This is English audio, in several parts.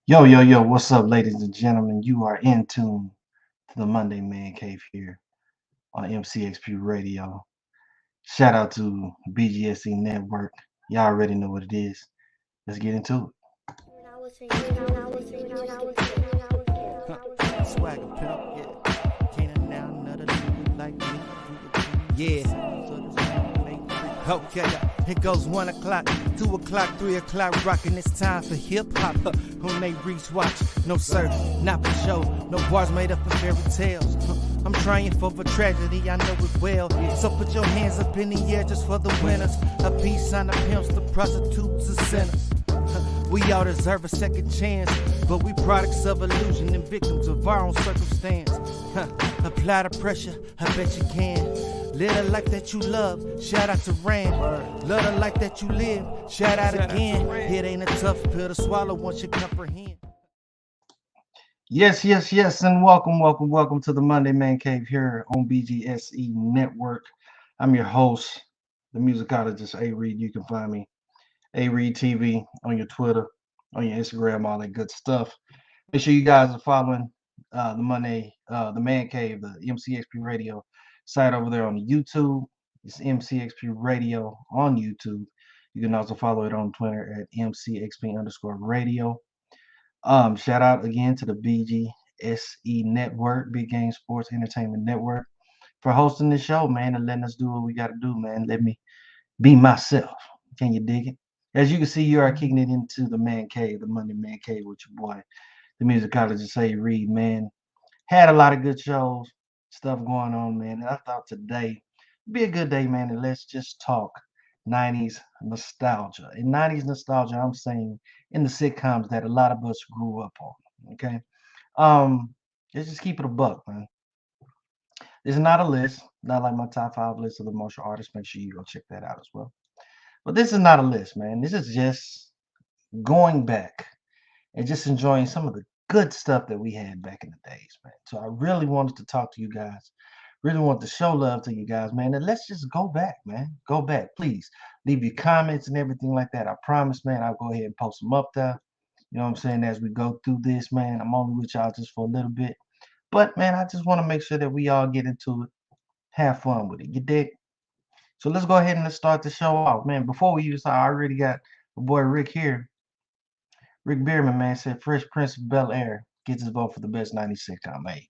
Yo, yo, yo, what's up, ladies and gentlemen? You are in tune to the Monday Man Cave here on MCXP Radio. Shout out to BGSE Network. Y'all already know what it is. Let's get into Swagger pimp, yeah. Can't now another nigga like me. Yeah. Okay, it goes 1 o'clock, 2 o'clock, 3 o'clock, rockin'. It's time for hip hop. On they reach watch, no sir, not for show. No bars made up of fairy tales. I'm trying for a tragedy, I know it well. So put your hands up in the air just for the winners. A peace sign, the pimps, the prostitutes, the sinners. We all deserve a second chance, but we products of illusion and victims of our own circumstance. Apply the pressure, I bet you can. Live the life that you love, shout out to Rand. Love the life that you live, shout out again. It ain't a tough pill to swallow once you comprehend. Yes, yes, yes, and welcome to the Monday Man Cave here on BGSE Network. I'm your host, the musicologist A Reed. You can find me A Reed TV on your Twitter, on your Instagram, all that good stuff. Make sure you guys are following the Man Cave, the MCXP Radio site over there on YouTube. It's MCXP Radio on YouTube. You can also follow it on Twitter at MCXP_radio. Shout out again to the BGSE Network, Big Game Sports Entertainment Network, for hosting this show, man, and letting us do what we got to do, man. Let me be myself. Can you dig it? As you can see, you are kicking it into the Man Cave, the Monday Man Cave with your boy, the musicologist A Reed, man. Had a lot of good shows, stuff going on, man. And I thought today would be a good day, man. And let's just talk 90's nostalgia. In 90's nostalgia, I'm saying in the sitcoms that a lot of us grew up on. Okay. Um, let's just keep it a buck, man. This is not a list, not like my top 5 list of the martial artists. Make sure you go check that out as well. But this is not a list, man. This is just going back and just enjoying some of the good stuff that we had back in the days, man. So I really wanted to talk to you guys. Really want to show love to you guys, man. And let's just go back, man. Go back, please. Leave your comments and everything like that. I promise, man. I'll go ahead and post them up there. You know what I'm saying? As we go through this, man. I'm only with y'all just for a little bit. But man, I just want to make sure that we all get into it. Have fun with it. You dig? So let's go ahead and let's start the show off, man. Before we use, I already got my boy Rick here. Rick Bierman, man, said Fresh Prince of Bel Air gets his vote for the best 90s sitcom. Hey,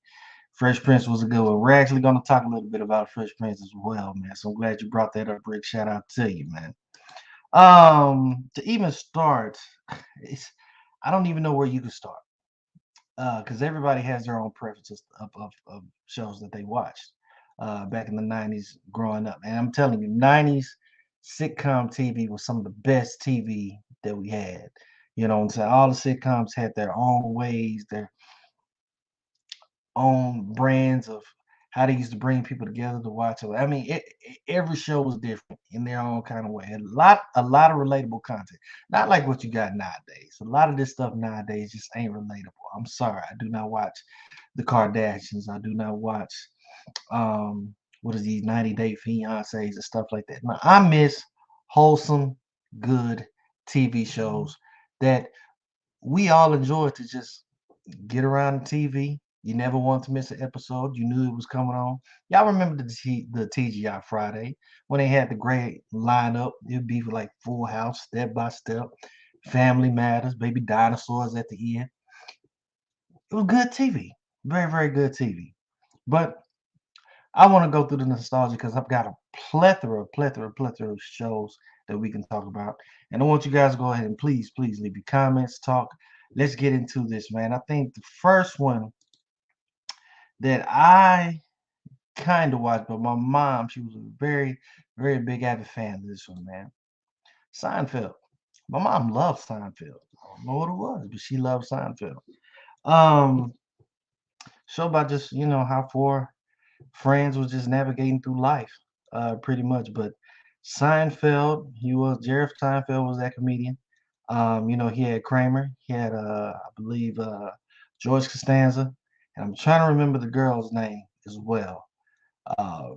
Fresh Prince was a good one. We're actually going to talk a little bit about Fresh Prince as well, man. So I'm glad you brought that up, Rick. Shout out to you, man. To even start, it's I don't even know where you can start. Because everybody has their own preferences of shows that they watched back in the 90s growing up. And I'm telling you, 90s sitcom TV was some of the best TV that we had. You know what I'm saying? All the sitcoms had their own ways, their own brands of how they used to bring people together to watch it. I mean, every show was different in their own kind of way. A lot of relatable content. Not like what you got nowadays. A lot of this stuff nowadays just ain't relatable. I'm sorry. I do not watch the Kardashians. I do not watch what is these 90-day fiancés and stuff like that. Now, I miss wholesome, good TV shows that we all enjoy to just get around the TV. You never want to miss an episode. You knew it was coming on. Y'all remember the TGI Friday when they had the great lineup? It'd be like Full House, Step by Step, Family Matters, Baby Dinosaurs at the end. It was good TV. Very, very good TV. But I want to go through the nostalgia because I've got a plethora of shows that we can talk about. And I want you guys to go ahead and please leave your comments, talk. Let's get into this, man. I think the first one that I kind of watched, but my mom, she was a very, very big avid fan of this one, man. Seinfeld. My mom loved Seinfeld. I don't know what it was, but she loved Seinfeld. Um, Show about just how four friends was just navigating through life, pretty much. But Seinfeld, Jerry Seinfeld was that comedian. He had Kramer, he had I believe George Costanza, and I'm trying to remember the girl's name as well. Uh,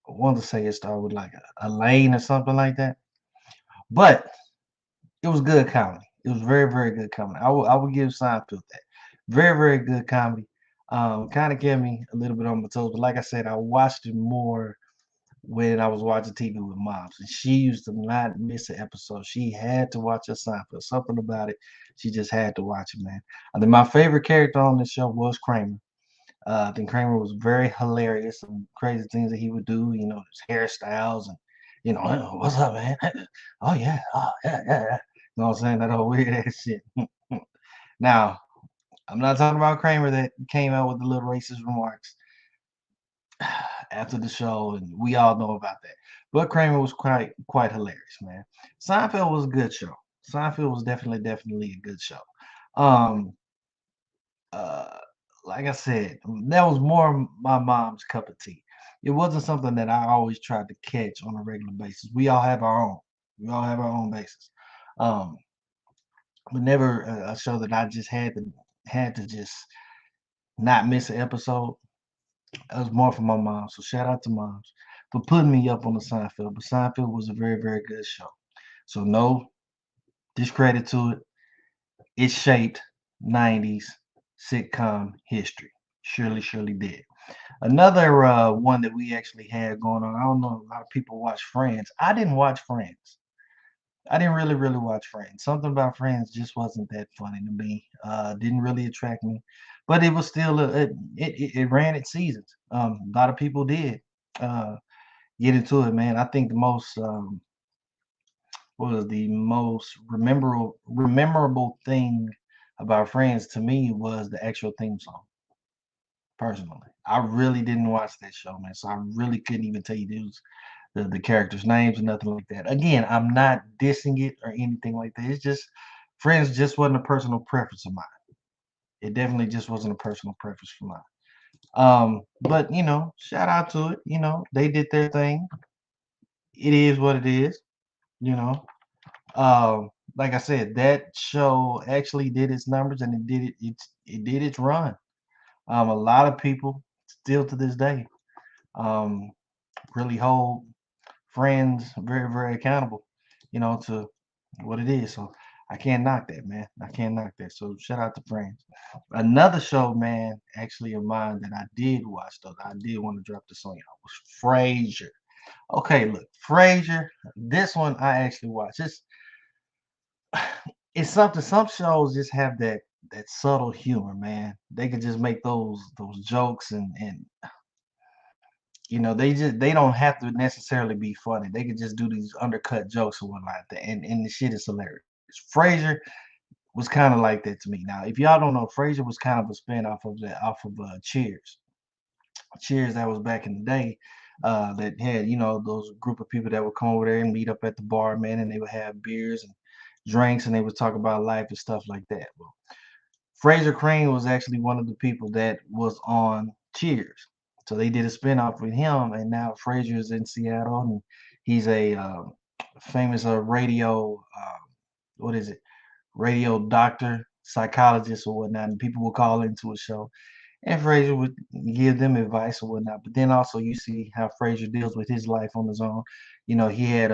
I want to say it started with like a Elaine or something like that. But it was good comedy. It was very, very good comedy. I would give Seinfeld that. Very, very good comedy. Kind of kept me a little bit on my toes, but like I said, I watched it more when I was watching TV with moms, and she used to not miss an episode. She had to watch a Seinfeld. Something about it, she just had to watch it, man. I think my favorite character on the show was Kramer. I think Kramer was very hilarious. Some crazy things that he would do, his hairstyles and, "Oh, what's up, man? Oh yeah, yeah. You know what I'm saying? That whole weird ass shit. Now, I'm not talking about Kramer that came out with the little racist remarks after the show, and we all know about that. But Kramer was quite hilarious, man. Seinfeld was a good show. Seinfeld was definitely a good show. Um, uh, like I said, that was more my mom's cup of tea. It wasn't something that I always tried to catch on a regular basis. We all have our own. We all have our own basis. Um, but never a show that I just had to just not miss an episode. That was more for my mom. So shout out to moms for putting me up on the Seinfeld. But Seinfeld was a very, very good show. So no discredit to it. It shaped 90's sitcom history. Surely did. Another one that we actually had going on. I don't know, a lot of people watch Friends. I didn't watch Friends. I didn't really watch Friends. Something about Friends just wasn't that funny to me. Didn't really attract me, but it was still it ran its seasons. A lot of people did uh, get into it, man. I think the most what was the most rememberable thing about Friends to me was the actual theme song. Personally, I really didn't watch that show, man, so I really couldn't even tell you the characters' names or nothing like that. Again, I'm not dissing it or anything like that. It's just Friends just wasn't a personal preference of mine. It definitely just wasn't a personal preference for mine. But shout out to it. They did their thing. It is what it is. You know. Like I said, that show actually did its numbers and it did its run. A lot of people still to this day um really hold Friends very, very accountable, to what it is. So I can't knock that, man. I can't knock that. So shout out to Friends. Another show, man, actually of mine that I did watch though, that I did want to drop this on y'all was Frasier. Okay, look, Frasier. This one I actually watched. It's something. Some shows just have that subtle humor, man. They can just make those jokes and they don't have to necessarily be funny. They could just do these undercut jokes or whatnot, and the shit is hilarious. Frasier was kind of like that to me. Now, if y'all don't know, Frasier was kind of a spin off of Cheers. Cheers, that was back in the day. That had those group of people that would come over there and meet up at the bar, man, and they would have beers and drinks, and they would talk about life and stuff like that. Well, Fraser Crane was actually one of the people that was on Cheers. So they did a spinoff with him, and now Fraser is in Seattle, and he's a famous radio, what is it, radio doctor, psychologist, or whatnot. And people will call into a show, and Fraser would give them advice or whatnot. But then also you see how Fraser deals with his life on his own. He had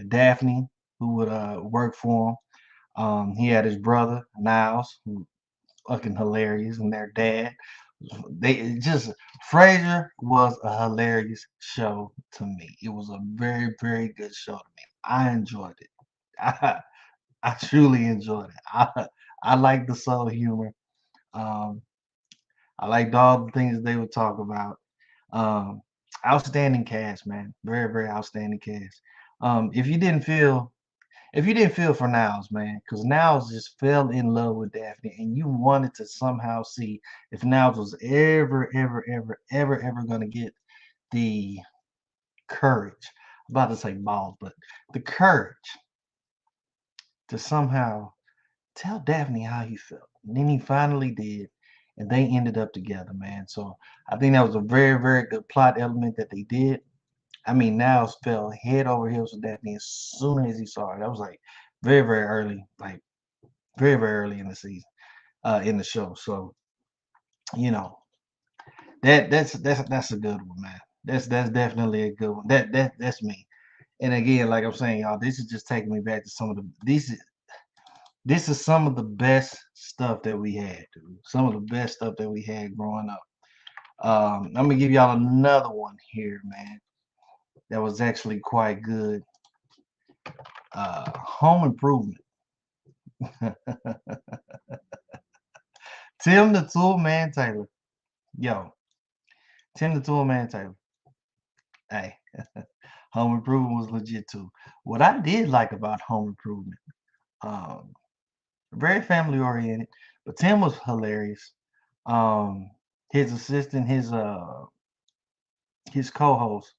Daphne who would work for him. He had his brother Niles, who fucking hilarious, and their dad. They just Frasier was a hilarious show to me. It was a very, very good show to me. I enjoyed it. I, I truly enjoyed it. I like the subtle humor. Um, I liked all the things they would talk about. Um, Outstanding cast, man. Very, very outstanding cast. Um, if you didn't feel if you didn't feel for Niles, man, because Niles just fell in love with Daphne, and you wanted to somehow see if Niles was ever gonna get the courage. I'm about to say balls, but the courage to somehow tell Daphne how he felt. And then he finally did, and they ended up together, man. So I think that was a very, very good plot element that they did. I mean, Niles fell head over heels with Daphne as soon as he saw her. That was like very, very early, like very, very early in the season, in the show. So you know that's a good one, man. That's definitely a good one. That's me. And again, like I'm saying, y'all, this is just taking me back to some of the these. This is some of the best stuff that we had, dude. Some of the best stuff that we had growing up. I'm gonna give y'all another one here, man. That was actually quite good. Home Improvement. Tim the Tool Man Taylor. Yo, Tim the Tool Man Taylor. Hey, Home Improvement was legit too. What I did like about Home Improvement, um, very family oriented, but Tim was hilarious. Um, his assistant, his co-host.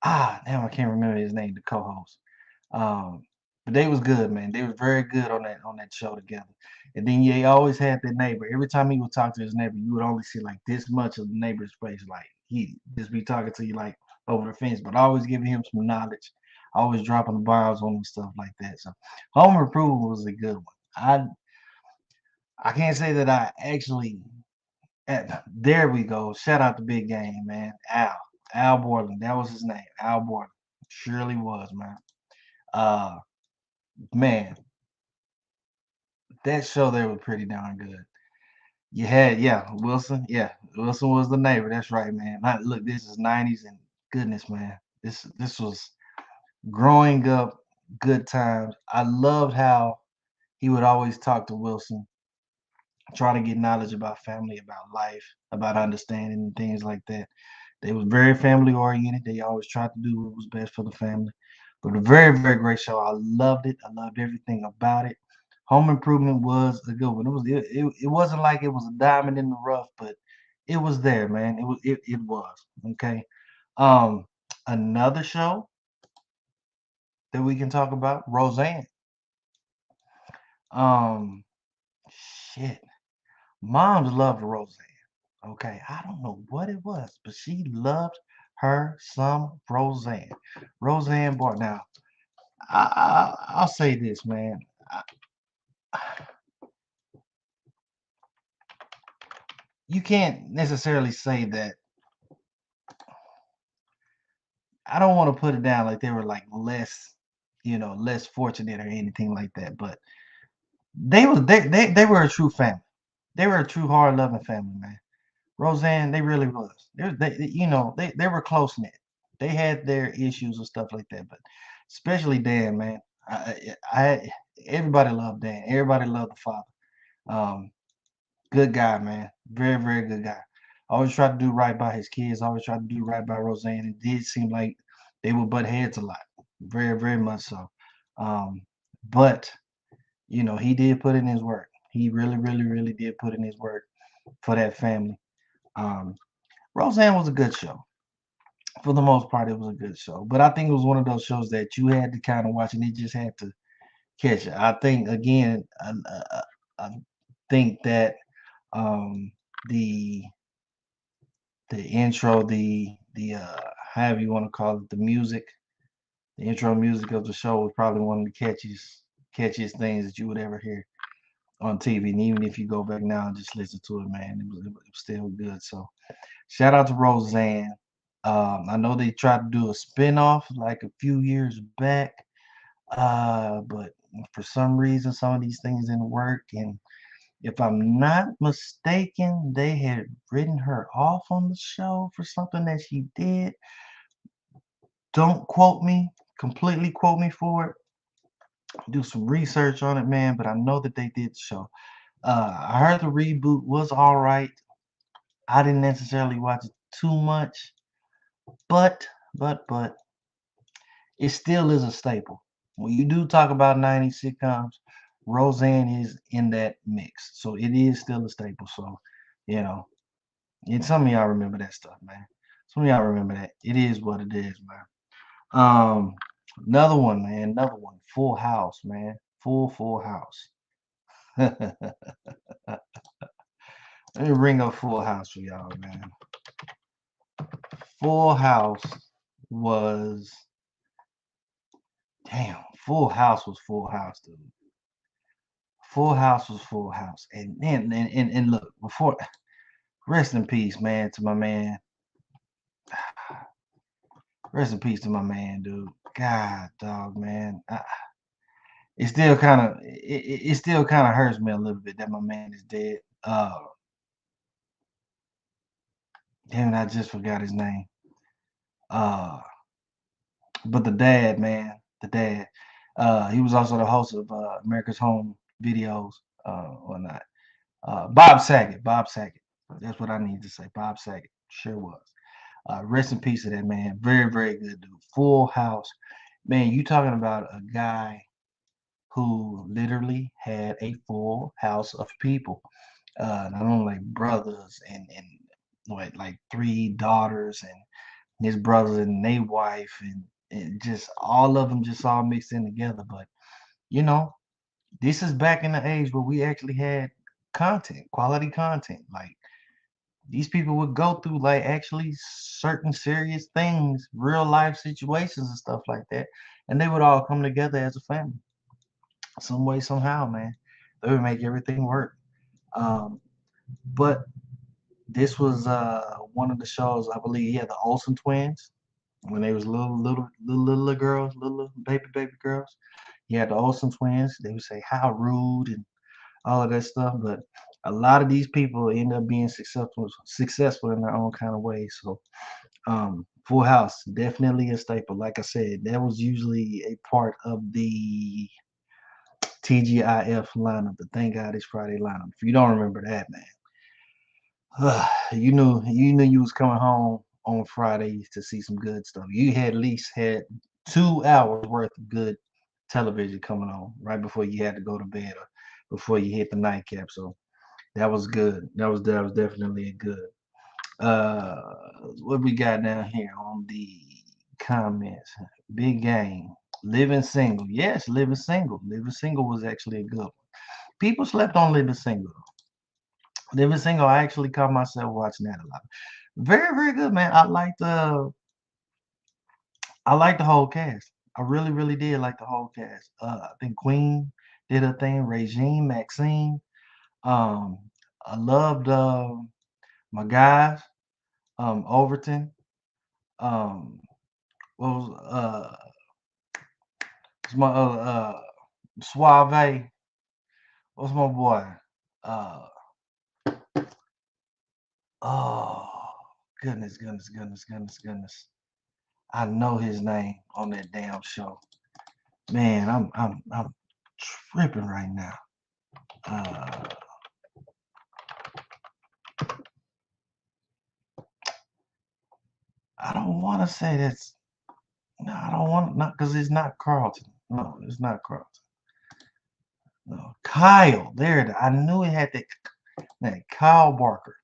Damn, I can't remember his name, the co-host. Um, but they was good, man. They was very good on that show together. And then he always had that neighbor. Every time he would talk to his neighbor, you would only see like this much of the neighbor's face. Like he just be talking to you like over the fence, but always giving him some knowledge, always dropping the bombs on him, stuff like that. So Home Improvement was a good one. I can't say that I actually there we go. Shout out to Big Game, man. Al Borland. That was his name. Al Borland. Surely was, man. Uh Man, that show there was pretty darn good. You had, yeah, Wilson. Yeah, Wilson was the neighbor. That's right, man. Look, this is 90's and goodness, man. This was growing up, good times. I loved how he would always talk to Wilson, try to get knowledge about family, about life, about understanding and things like that. They was very family oriented. They always tried to do what was best for the family. But a very, very great show. I loved it. I loved everything about it. Home Improvement was a good one. It wasn't like it was a diamond in the rough, but it was there, man. It was. Okay. Um Another show that we can talk about, Roseanne. Um Shit. Moms loved Roseanne. Okay, I don't know what it was, but she loved her some Roseanne. Roseanne Barr. Now, I'll say this, man. You can't necessarily say that. I don't want to put it down like they were like less, less fortunate or anything like that. But they were a true family. They were a true hard loving family, man. Roseanne, they really was. They were close knit. They had their issues and stuff like that, but especially Dan, man. I everybody loved Dan. Everybody loved the father. Um, Good guy, man. Very, very good guy. Always tried to do right by his kids. Always tried to do right by Roseanne. It did seem like they would butt heads a lot. Very, very much so. Um, but he did put in his work. He really, really, really did put in his work for that family. Um, Roseanne was a good show. For the most part, it was a good show. But I think it was one of those shows that you had to kind of watch and you just had to catch it. I think again, I think that um, the the intro, the however you want to call it, the intro music of the show was probably one of the catchiest things that you would ever hear on TV. And even if you go back now and just listen to it, man, it was still good. So shout out to Roseanne. I know they tried to do a spinoff like a few years back, but for some reason, some of these things didn't work. And if I'm not mistaken, they had written her off on the show for something that she did. Don't quote me, completely quote me for it. Do some research on it, man. But I know that they did the show. I heard the reboot was all right. I didn't necessarily watch it too much, but it still is a staple. When you do talk about 90s sitcoms, Roseanne is in that mix. So it is still a staple. So, you know, and some of y'all remember that stuff, man. Some of y'all remember that. It is what it is, man. Um, Another one, man. Another one. Full House, man. Full House. Let me bring up Full House for y'all, man. Full House was damn. Full House was Full House, dude. Full House was Full House, and look before. Rest in peace, man, to my man. Rest in peace to my man, dude. God, dog, man. it still kind of it still kind of hurts me a little bit that my man is dead. Damn it, I just forgot his name. Uh, but the dad, man, the dad. He was also the host of America's Home Videos, whatnot. Bob Saget. Bob Saget. That's what I need to say. Bob Saget. Sure was. Rest in peace to that man. Very, very good dude. Full House. Man, you talking about a guy who literally had a full house of people. Not only like brothers and what like three daughters and his brothers and their wife and just all of them just all mixed in together. But you know, this is back in the age where we actually had content, quality content. Like these people would go through like actually certain serious things, real life situations and stuff like that, and they would all come together as a family, some way, somehow, man. They would make everything work. Um, but this was one of the shows, I believe, yeah, the Olsen twins when they was little girls, little baby girls. You had the Olsen twins. They would say how rude and all of that stuff. But a lot of these people end up being successful in their own kind of way. So Full House, definitely a staple. Like I said, that was usually a part of the TGIF lineup, the Thank God It's Friday lineup. If you don't remember that, man, you knew you was coming home on Friday to see some good stuff. You had at least had 2 hours worth of good television coming on right before you had to go to bed or before you hit the nightcap. So that was good. That was definitely a good. Uh, what we got down here on the comments? Big game. Living single. Yes, living single. Living single was actually a good one. People slept on living single. Living single. I actually caught myself watching that a lot. Very, very good, man. I like the whole cast. I really, really did like the whole cast. I think Queen did her thing. Regine, Maxine. Um, I loved my guys. Overton. Um, what was it's my Suave. What's my boy? Uh, oh goodness. I know his name on that damn show. Man, I'm tripping right now. Uh, I don't want to say that's no. I don't want not because it's not Carlton. No, it's not Carlton. No, Kyle. There it is. I knew it had that name. Kyle Barker.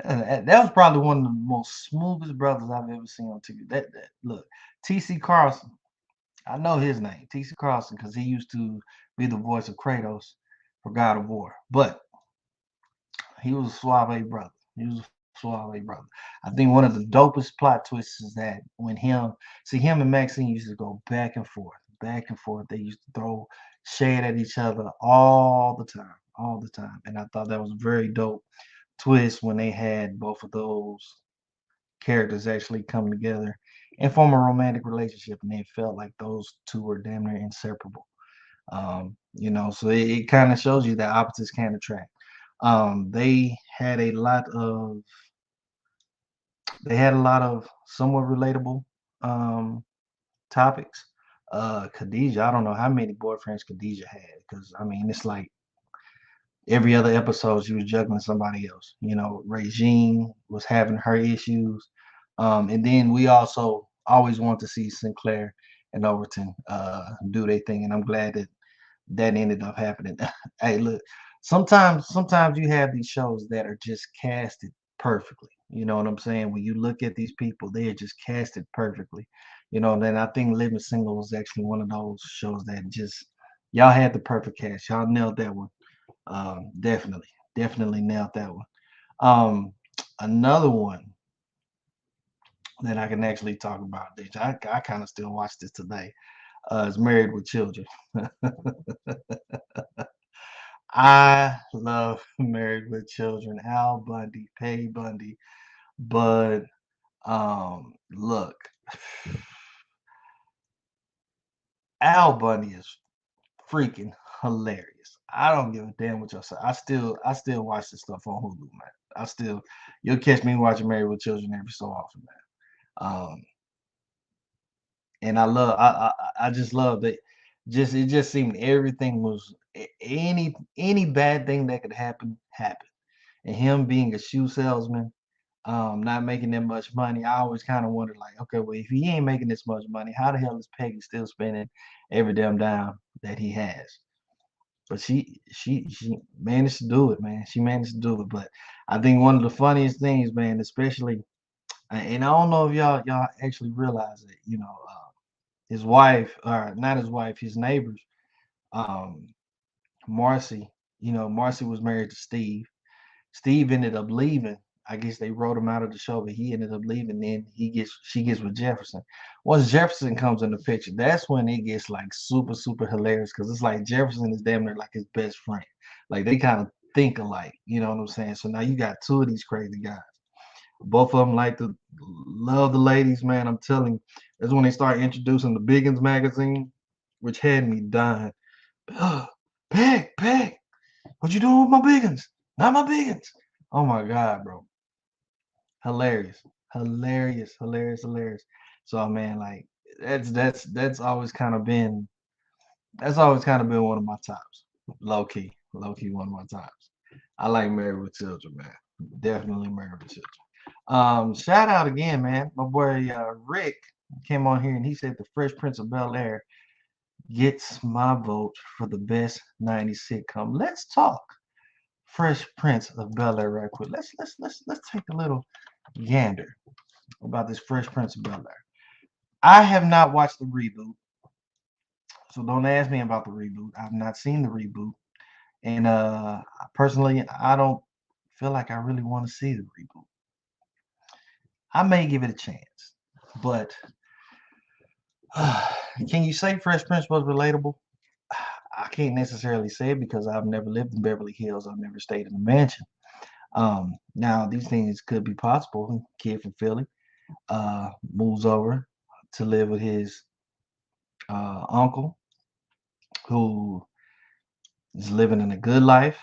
That was probably one of the most smoothest brothers I've ever seen on TV. That look, T.C. Carlson. I know his name, T.C. Carlson, because he used to be the voice of Kratos for God of War. But he was a suave brother. He was a suave brother. I think one of the dopest plot twists is that when him and Maxine used to go back and forth, back and forth. They used to throw shade at each other all the time. And I thought that was a very dope twist when they had both of those characters actually come together and form a romantic relationship, and it felt like those two were damn near inseparable. So it kind of shows you that opposites can attract. They had a lot of somewhat relatable um, topics. Khadijah, I don't know how many boyfriends Khadijah had, because I mean it's like every other episode she was juggling somebody else. Regine was having her issues. And then we also always want to see Sinclair and Overton do their thing. And I'm glad that ended up happening. Hey, look, sometimes you have these shows that are just casted perfectly. You know what I'm saying? When you look at these people, they are just casted perfectly. Then I think Living Single was actually one of those shows that just y'all had the perfect cast. Y'all nailed that one. Definitely nailed that one. Another one that I can actually talk about, which I kind of still watch this today, is Married with Children. I love Married with Children. Al Bundy, Peggy Bundy, but look, Al Bundy is freaking hilarious. I don't give a damn what y'all say. I still watch this stuff on Hulu, man. You'll catch me watching Married with Children every so often, man. And I just love that. It just seemed everything was any bad thing that could happen happened. And him being a shoe salesman, not making that much money, I always kind of wondered, like, okay, well, if he ain't making this much money, how the hell is Peggy still spending every damn dime that he has? But she managed to do it, man. She managed to do it. But I think one of the funniest things, man, especially, and I don't know if y'all actually realize it, his wife, or not his wife, his neighbors, um, Marcy, Marcy was married to Steve. Steve ended up leaving. I guess they wrote him out of the show, but he ended up leaving. Then she gets with Jefferson. Once Jefferson comes in the picture, that's when it gets like super, super hilarious, because it's like Jefferson is damn near like his best friend. Like they kind of think alike, you know what I'm saying? So now you got two of these crazy guys. Both of them like to love the ladies, man. I'm telling you, that's when they start introducing the Biggins magazine, which had me dying. Peg, what you doing with my Biggins? Not my Biggins. Oh my God, bro. Hilarious. Hilarious. Hilarious. Hilarious. So man, like that's always kind of been one of my tops. Low key. Low key one of my tops. I like Married with Children, man. Definitely Married with Children. Shout out again, man. My boy Rick came on here and he said the Fresh Prince of Bel-Air gets my vote for the best 90s sitcom. Let's talk Fresh Prince of Bel-Air right quick. Let's take a little gander about this Fresh Prince of Bel-Air. I have not watched the reboot, so don't ask me about the reboot. I've not seen the reboot, and personally, I don't feel like I really want to see the reboot. I may give it a chance, but can you say Fresh Prince was relatable? I can't necessarily say it because I've never lived in Beverly Hills. I've never stayed in a mansion. Now these things could be possible. A kid from Philly moves over to live with his uncle, who is living in a good life,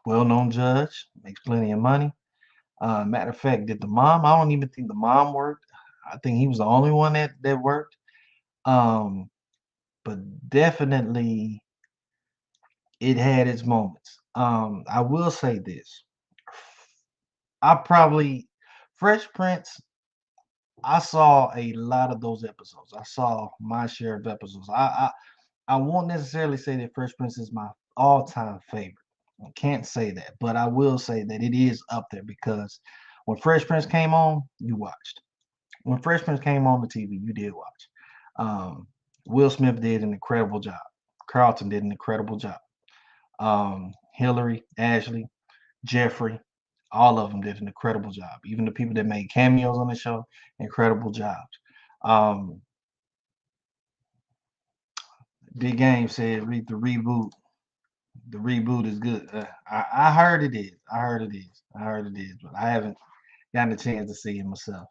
well-known judge, makes plenty of money. Matter of fact, did the mom? I don't even think the mom worked. I think he was the only one that worked. Um, but definitely, it had its moments. I will say this: I probably Fresh Prince. I saw a lot of those episodes. I saw my share of episodes. I won't necessarily say that Fresh Prince is my all-time favorite. I can't say that, but I will say that it is up there because when Fresh Prince came on, you watched. When Fresh Prince came on the TV, you did watch. Um, Will Smith did an incredible job. Carlton did an incredible job. Hillary, Ashley, Jeffrey, all of them did an incredible job. Even the people that made cameos on the show, incredible jobs. Um, Big Game said, "Read the reboot. The reboot is good." I heard it is. I heard it is. I heard it is, but I haven't gotten a chance to see it myself.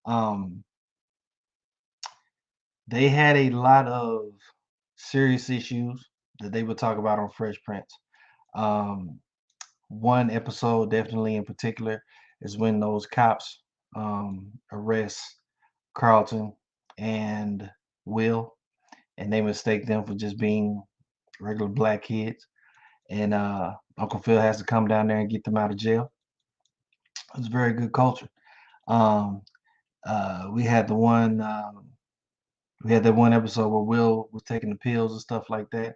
Um, they had a lot of serious issues that they would talk about on Fresh Prince. Um, One episode, definitely in particular, is when those cops arrest Carlton and Will, and they mistake them for just being regular black kids. And Uncle Phil has to come down there and get them out of jail. It's very good culture. Um, we had the one we had that one episode where Will was taking the pills and stuff like that.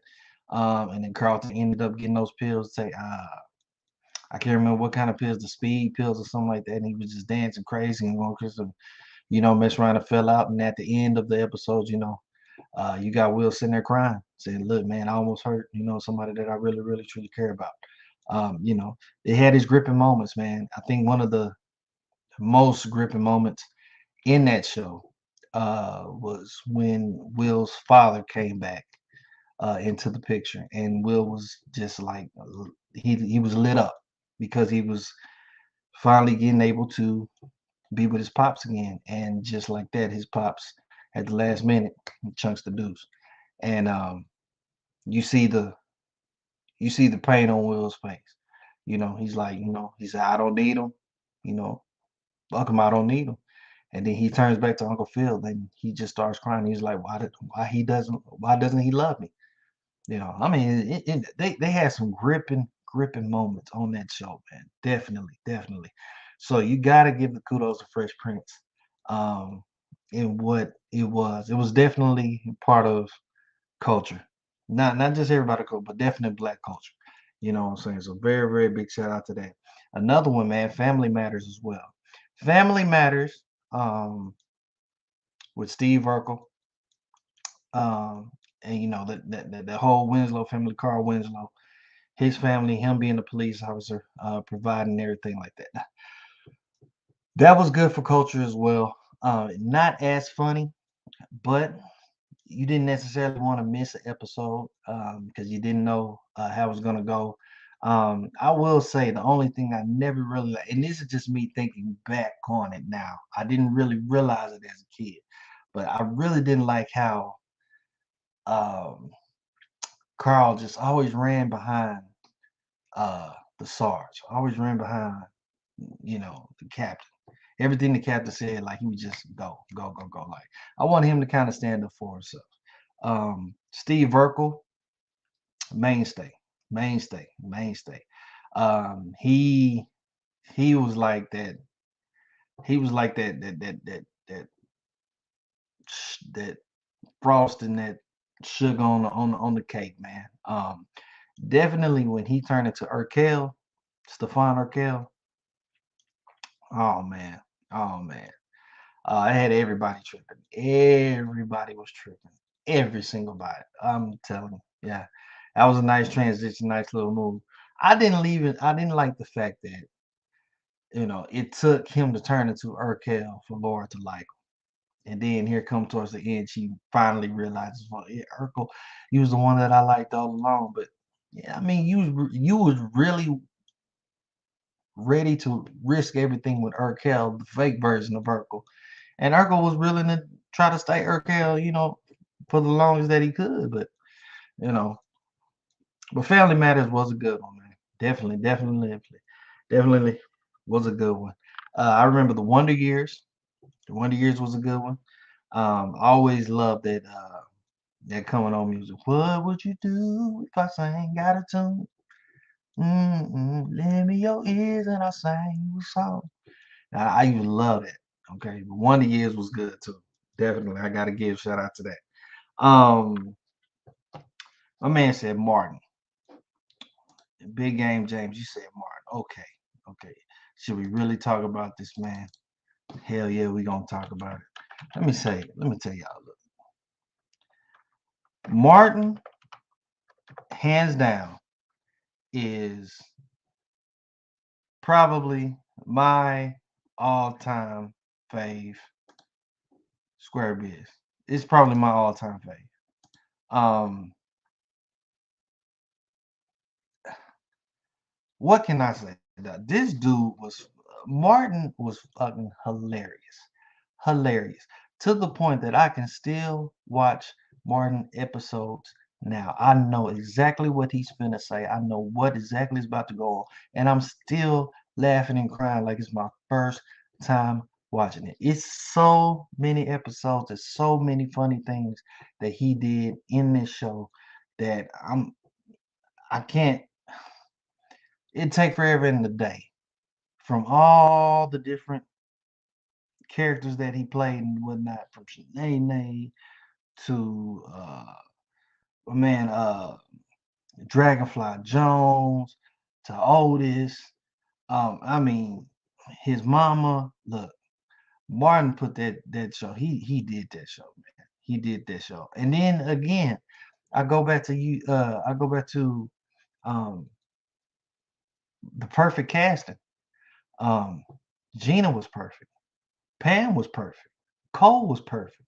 And then Carlton ended up getting those pills. Say, I can't remember what kind of pills, the speed pills or something like that. And he was just dancing crazy and going crazy, mess around and fell out. And at the end of the episode, you got Will sitting there crying, saying, "Look, man, I almost hurt, somebody that I really, really, truly care about." They had these gripping moments, man. I think one of the most gripping moments in that show was when Will's father came back into the picture, and Will was just like he was lit up because he was finally getting able to be with his pops again, and just like that, his pops at the last minute chunks the deuce, and you see the pain on Will's face. He's like, he said, I don't need him. You know, fuck him, I don't need him. And then he turns back to Uncle Phil, and he just starts crying. He's like, why doesn't he love me? I mean, they had some gripping moments on that show, man. Definitely, definitely. So you gotta give the kudos to Fresh Prince. Um, in what it was. It was definitely part of culture. Not just everybody culture, but definitely black culture. You know what I'm saying? So very, very big shout out to that. Another one, man, Family Matters as well. Family Matters, with Steve Urkel, um, and the whole Winslow family, Carl Winslow, his family, him being a police officer, providing everything like that. That was good for culture as well. Not as funny, but you didn't necessarily want to miss an episode because you didn't know how it was going to go. I will say the only thing I never really liked, and this is just me thinking back on it now, I didn't really realize it as a kid, but I really didn't like how um, Carl just always ran behind the Sarge, always ran behind, the captain. Everything the captain said, like he would just go, go, go, go. Like I want him to kind of stand up for himself. Steve Urkel, mainstay, mainstay. He was like that. He was like that frosting, that sugar on the cake, man. Definitely when he turned into Urkel, Stefan Urkel. Oh man, oh man. I had everybody tripping. Everybody was tripping. Every single body. I'm telling you. Yeah. That was a nice transition, nice little move. I didn't like the fact that, it took him to turn into Urkel for Laura to like him. And then here come towards the end, she finally realizes, well, yeah, Urkel, he was the one that I liked all along. But yeah, I mean, you was really ready to risk everything with Urkel, the fake version of Urkel. And Urkel was willing to try to stay Urkel, for the longest that he could. But you know, but Family Matters was a good one, man. Definitely, definitely, definitely, definitely was a good one. I remember the Wonder Years. The Wonder Years was a good one. I always loved that coming on music. What would you do if I sang out of tune? Lend me your ears and I'll sing you a song. I used to love it. Okay, but Wonder Years was good too. Definitely, I gotta give shout out to that. My man said Martin. Big Game James, you said Martin. Okay, okay. Should we really talk about this, man? Hell yeah, we gonna talk about it. Let me tell y'all. Look, Martin, hands down, is probably my all-time fave Square Biz. It's probably my all-time fave. What can I say? This dude was Martin was fucking hilarious, hilarious to the point that I can still watch Martin episodes now. I know exactly what he's gonna say. I know what exactly is about to go on, and I'm still laughing and crying like it's my first time watching it. It's so many episodes. There's so many funny things that he did in this show that I can't it take forever in the day from all the different characters that he played and whatnot, from Shanae to man Dragonfly Jones to Otis. I mean his mama. Look, Martin put that show. He did that show, man. He did that show. And then again, I go back to you. I go back to um the perfect casting. Um, Gina was perfect. Pam was perfect. Cole was perfect.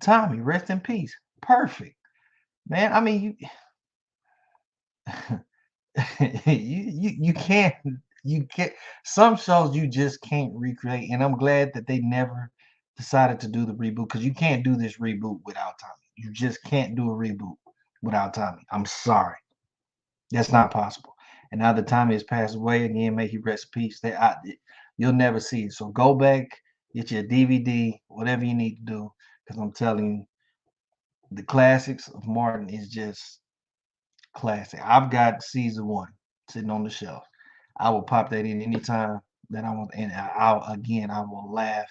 Tommy, rest in peace. Perfect. Man, I mean you can't you can't some shows you just can't recreate. And I'm glad that they never decided to do the reboot because you can't do this reboot without Tommy. You just can't do a reboot without Tommy. I'm sorry. That's not possible. And now that Tommy has passed away, again, may he rest in peace. You'll never see it. So go back, get your DVD, whatever you need to do, because I'm telling you, the classics of Martin is just classic. I've got season one sitting on the shelf. I will pop that in anytime that I want, and I will laugh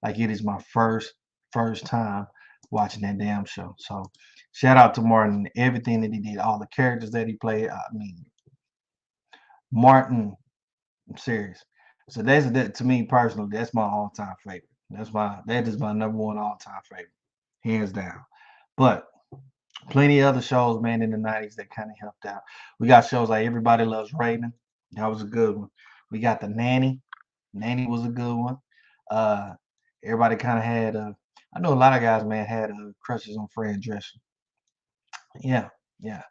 like it is my first time watching that damn show. So shout out to Martin, everything that he did, all the characters that he played. I mean, Martin, I'm serious. So that to me personally, that's my all-time favorite. That is my number one all-time favorite, hands down. But plenty of other shows, man, in the 90s that kind of helped out. We got shows like Everybody Loves Raymond. That was a good one. We got The Nanny. Nanny was a good one. Uh, everybody kind of had, I know a lot of guys, man, had crushes on Fran Drescher. Yeah, yeah.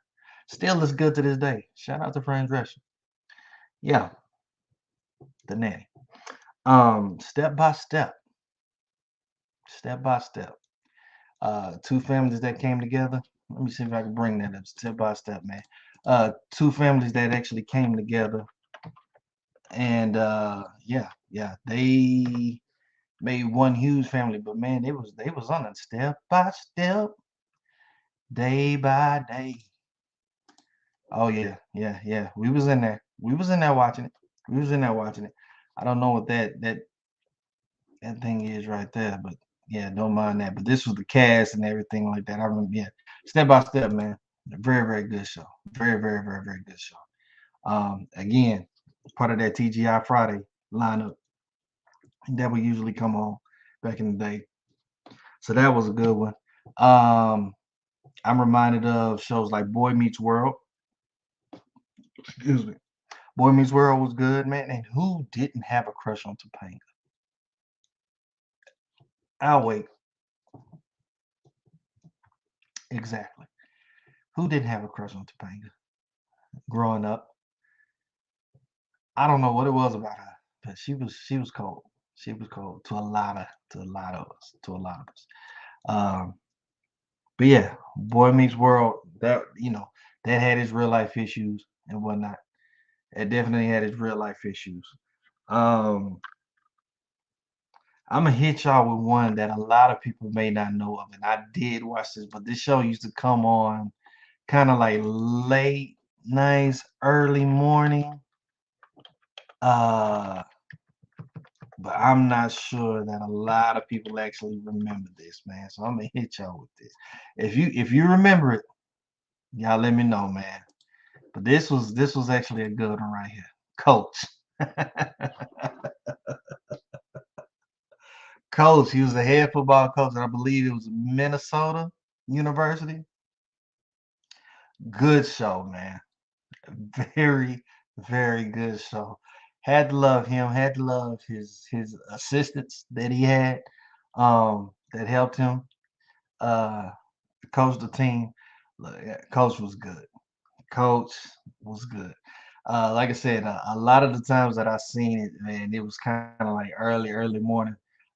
Still is good to this day. Shout out to Fran Drescher. Yeah, The Nanny. Step by Step. Step by Step. Two families that came together. Let me see if I can bring that up step by step, man. Two families that actually came together, and yeah, they made one huge family. But man, they was on it step by step, day by day. Oh yeah. We was in there. We was in there watching it. We was in there watching it. I don't know what that thing is right there, but yeah, don't mind that. But this was the cast and everything like that. I remember, yeah, step by step, man. Very good show. Very good show. Again, part of that TGI Friday lineup that would usually come on back in the day. So that was a good one. Um, I'm reminded of shows like Boy Meets World. Excuse me. Boy Meets World was good, man. And who didn't have a crush on Topanga? I'll wait. Exactly. Who didn't have a crush on Topanga growing up? I don't know what it was about her, but she was cold. She was cold to a lot of us, to a lot of us. Um, but yeah, Boy Meets World, that had its real life issues and whatnot. It definitely had its real life issues. Um, I'm gonna hit y'all with one that a lot of people may not know of, and I did watch this, but this show used to come on kind of like late nights, early morning. Uh, but I'm not sure that a lot of people actually remember this, man. So I'm gonna hit y'all with this. If you remember it, y'all let me know, man. But this was actually a good one right here. Coach. Coach, he was the head football coach, and I believe it was Minnesota University. Good show, man. Very, very good show. Had to love him, had to love his assistants that he had, that helped him uh coach the team. Look, yeah, Coach was good. Coach was good. Like I said, a lot of the times that I seen it, man, it was kind of like early morning.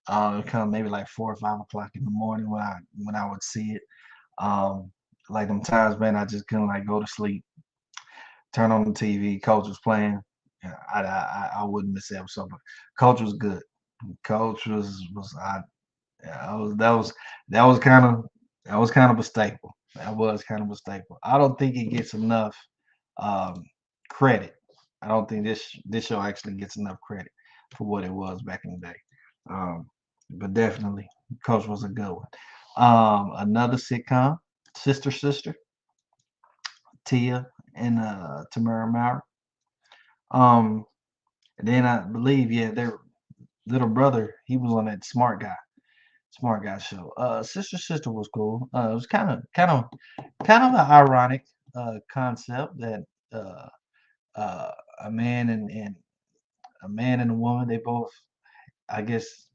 It would come maybe like 4 or 5 o'clock in the morning when I would see it. Um, like them times, man, I just couldn't like go to sleep. Turn on the TV. Coach was playing. Yeah, I wouldn't miss the episode. But Coach was good. Coach was I yeah, that was kind of that was kind of a staple. That was kind of a staple. I don't think it gets enough um, credit. I don't think this show actually gets enough credit for what it was back in the day. Um, but definitely, Coach was a good one. Another sitcom, Sister, Tia and Tamara Maurer. Um, and then I believe, yeah, their little brother, he was on that Smart Guy show. Sister was cool. It was kind of an ironic concept that uh, uh, a man and a man and a woman, they both, I guess,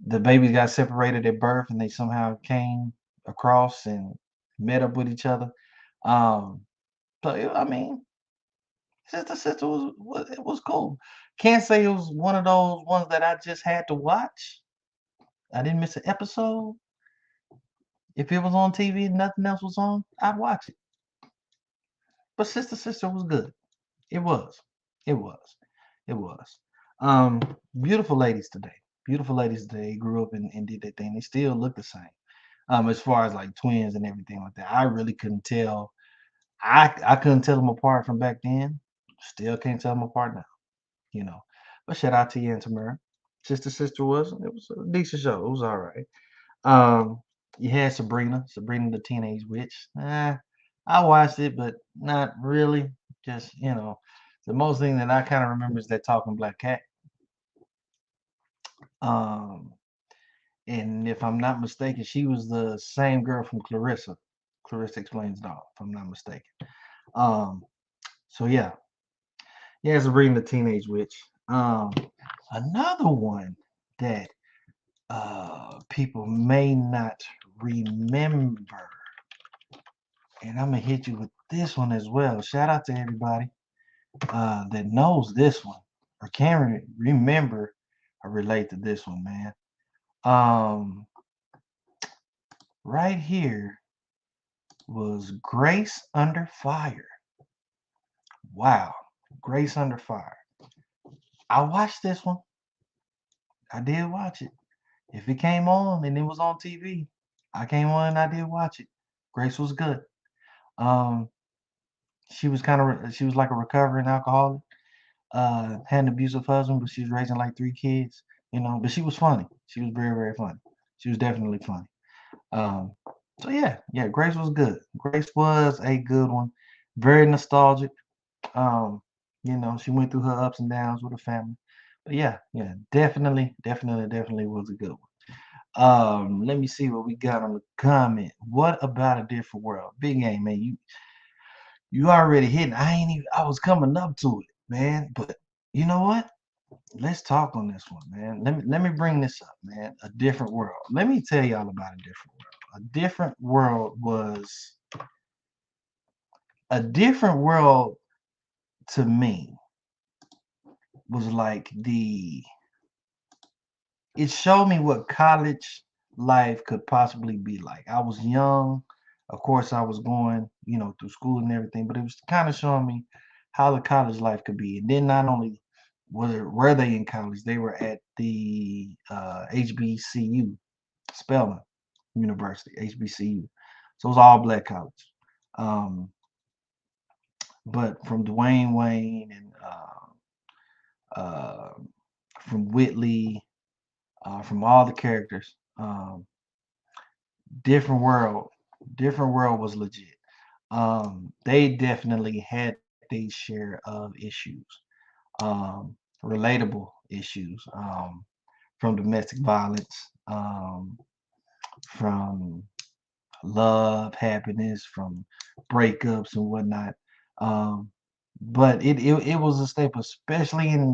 the babies got separated at birth, and they somehow came across and met up with each other. Um, I mean, Sister was cool. Can't say it was one of those ones that I just had to watch. I didn't miss an episode. If it was on TV and nothing else was on, I'd watch it. But Sister was good. It was. It was. It was. Um, beautiful ladies today. Beautiful ladies today grew up and did their thing. They still look the same. As far as like twins and everything like that. I really couldn't tell. I couldn't tell them apart from back then. Still can't tell them apart now, you know. But shout out to you and Tamara. Sister it was a decent show. It was all right. Um, you had Sabrina the Teenage Witch. I watched it, but not really. Just the most thing that I kind of remember is that talking black cat. Um, and if I'm not mistaken, she was the same girl from Clarissa. Clarissa Explains It All, if I'm not mistaken. Um, so yeah, Sabrina the Teenage Witch. Another one that people may not remember, and I'm gonna hit you with this one as well. Shout out to everybody that knows this one or can remember or relate to this one, man. Um, right here was Grace Under Fire. Wow, Grace Under Fire. I watched this one. I did watch it. If it came on and it was on TV, I came on and I did watch it. Grace was good. Um, she was like a recovering alcoholic. Had an abusive husband, but she was raising like three kids. But she was funny. She was very, very funny. She was definitely funny. Um, so yeah, Grace was good. Grace was a good one. Very nostalgic. Um, she went through her ups and downs with her family. But yeah, definitely was a good one. Let me see what we got on the comment. What about a different world? Big game, man. You already hitting. I was coming up to it, man. But you know what? Let's talk on this one, man. Let me bring this up, man. A different world. Let me tell y'all about a different world. A different world to me was like it showed me what college life could possibly be like. I was young. Of course, I was going, through school and everything, but it was kind of showing me how the college life could be. And then not only were they in college, they were at the HBCU, Spelman University, HBCU. So it was all black college. Um, but from Dwayne Wayne and uh, from Whitley, from all the characters. Different world, different world was legit. They definitely had their share of issues, um, relatable issues, from domestic violence, from love, happiness, from breakups and whatnot. Um, but it was a staple, especially in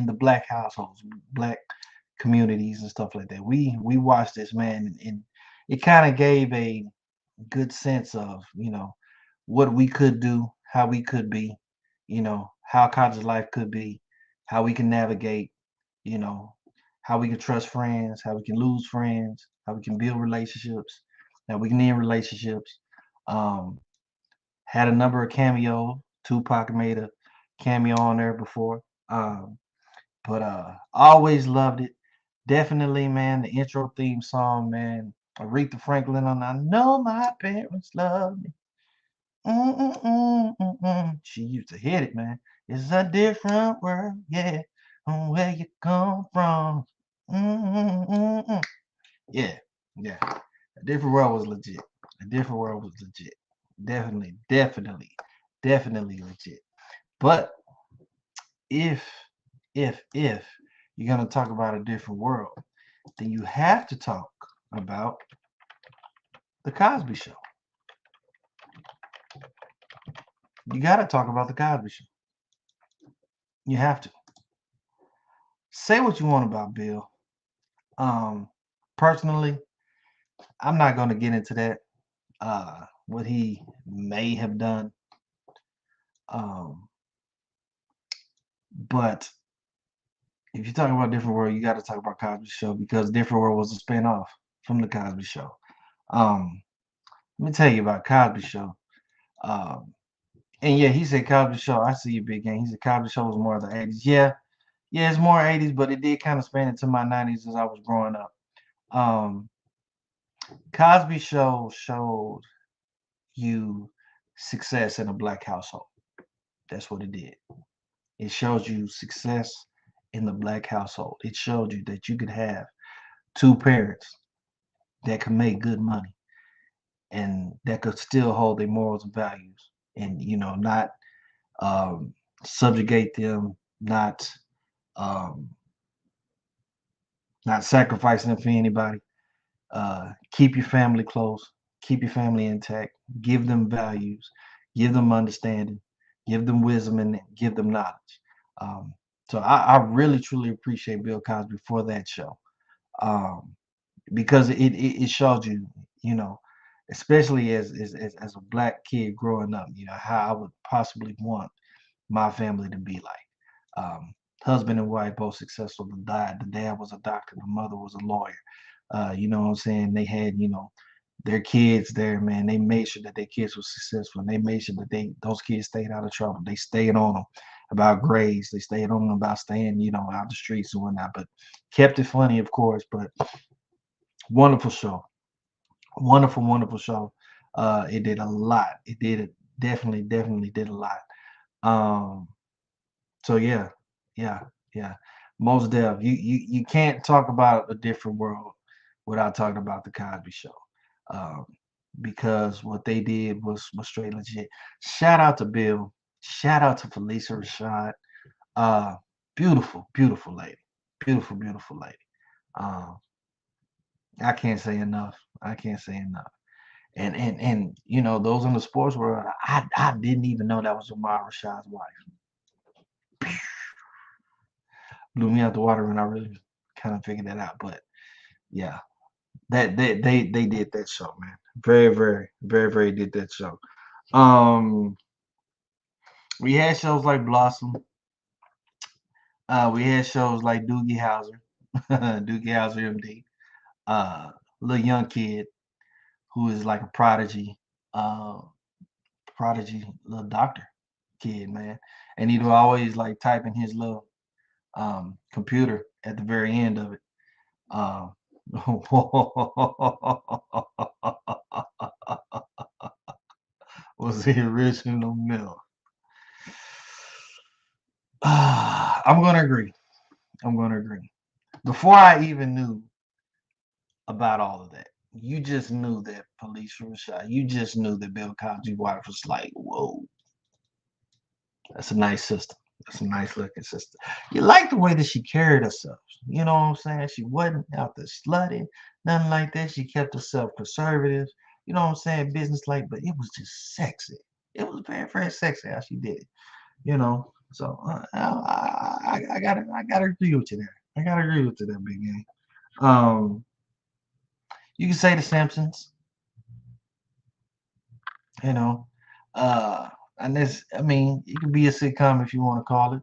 the black households, black communities and stuff like that. We watched this, man, and it kind of gave a good sense of what we could do, how we could be, how college life could be, how we can navigate, you know, how we can trust friends, how we can lose friends, how we can build relationships, how we can end relationships. Um, had a number of cameos. Tupac made a cameo on there before. But always loved it. Definitely, man, the intro theme song, man. Aretha Franklin on I Know My Parents Love Me. She used to hit it, man. It's a different world, yeah, from where you come from. Mm-mm-mm-mm. Yeah, yeah. A different world was legit. A different world was legit. Definitely legit. But if if you're gonna talk about a different world, then you have to talk about the Cosby Show. You gotta talk about the Cosby Show. You have to. Say what you want about Bill. Um, Personally, I'm not gonna get into that. What he may have done. Um, but if you're talking about Different World, you got to talk about Cosby Show because Different World was a spinoff from the Cosby Show. Let me tell you about Cosby Show. Um, and yeah, he said Cosby Show. I see you, big game. He said Cosby Show was more of the 80s. Yeah, yeah, it's more 80s, but it did kind of span into my 90s as I was growing up. Um, Cosby Show showed you success in a black household. That's what it did. It shows you success in the black household. It showed you that you could have two parents that could make good money and that could still hold their morals and values, and not um, subjugate them, um, not sacrificing them for anybody. Keep your family close, keep your family intact, give them values, give them understanding, give them wisdom, and give them knowledge. Um, so I really truly appreciate Bill Cosby for that show, um, because it showed you, you know, especially as a black kid growing up, how I would possibly want my family to be like. Husband and wife, both successful. The dad was a doctor, the mother was a lawyer. You know what I'm saying? They had, their kids there, man. They made sure that their kids were successful, and they made sure that those kids stayed out of trouble. They stayed on them about grades. They stayed on them about staying, out the streets and whatnot. But kept it funny, of course. But wonderful show, wonderful, wonderful show. It did a lot. It definitely did a lot. Um, So yeah, yeah, yeah. Most def. You can't talk about a different world without talking about the Cosby Show. Um, because what they did was straight legit. Shout out to Bill. Shout out to Felicia Rashad. Uh beautiful, beautiful lady. Beautiful, beautiful lady. Um, I can't say enough. I can't say enough. And those in the sports world, I didn't even know that was Omar Rashad's wife. Blew me out the water when I really kind of figured that out. But yeah, that they did that show, man. Very, very, very, very did that show. Um, we had shows like Blossom. We had shows like Doogie Howser, Doogie Howser MD. Little young kid who is like a uh, prodigy little doctor kid, man. And he'd always like type in his little computer at the very end of it. Um, was the original milk. I'm gonna agree. I'm gonna agree. Before I even knew about all of that, you just knew that police were shot. You just knew that Bill Cosby's wife was like, whoa, that's a nice sister. That's a nice looking sister. You like the way that she carried herself. You know what I'm saying? She wasn't out there slutty, nothing like that. She kept herself conservative. You know what I'm saying? Business like, but it was just sexy. It was very, very sexy how she did it. So I gotta agree with you there. I gotta agree with you there, big game. Um, you can say The Simpsons, you know, uh, and this, I mean, it could be a sitcom if you want to call it.